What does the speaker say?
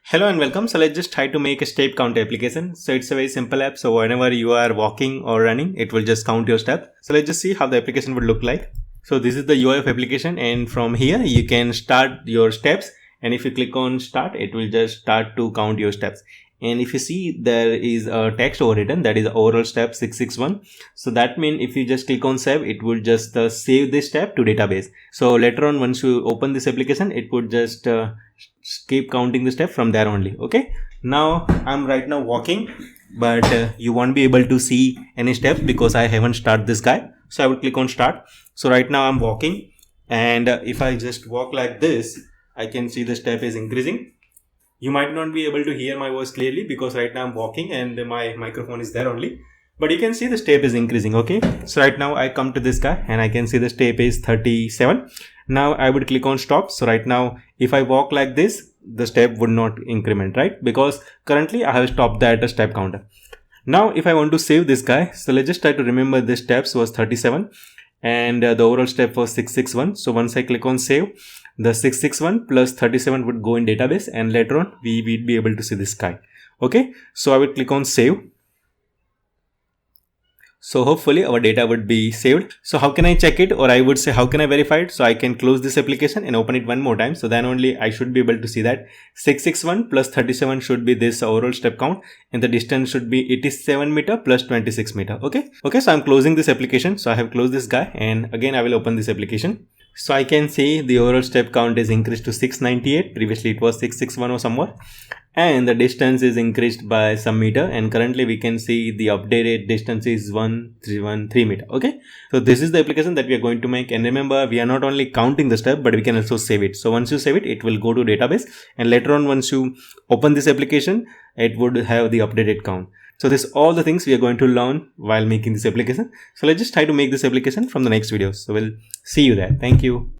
Hello and welcome. So let's just try to make a step count application. So it's a very simple app. So whenever you are walking or running, it will just count your steps. So let's just see how the application would look like. So this is the UI of application, and from here you can start your steps. And if you click on start, it will just start to count your steps. And if you see, there is a text overwritten, that is overall step 661. So that means if you just click on save, it will just save this step to database. So later on, once you open this application, it would just keep counting the step from there only. Okay, now I'm right now walking, but you won't be able to see any steps because I haven't started this guy. So I will click on start. So right now I'm walking, and if I just walk like this, I can see the step is increasing. You might not be able to hear my voice clearly because right now I'm walking and my microphone is there only, but you can see the step is increasing. Okay, so right now I come to this guy and I can see the step is 37. Now I would click on stop. So right now if I walk like this, the step would not increment, right? Because currently I have stopped that a step counter. Now if I want to save this guy, so let's just try to remember the steps was 37 and the overall step was 661. So once I click on save, the 661 plus 37 would go in database, and later on we will be able to see this guy. Okay, so I will click on save. So hopefully our data would be saved. So how can I check it, or I would say how can I verify it? So I can close this application and open it one more time. So then only I should be able to see that 661 plus 37 should be this overall step count, and the distance should be 87 meter plus 26 meter. Okay, so I'm closing this application. So I have closed this guy, and again I will open this application. So I can see the overall step count is increased to 698. Previously it was 661 or somewhere. And the distance is increased by some meter. And currently we can see the updated distance is 1313 meter. Okay. So this is the application that we are going to make. And remember, we are not only counting the step, but we can also save it. So once you save it, it will go to database. And later on, once you open this application, it would have the updated count. So this is all the things we are going to learn while making this application. So let's just try to make this application from the next video. So we'll see you there. Thank you.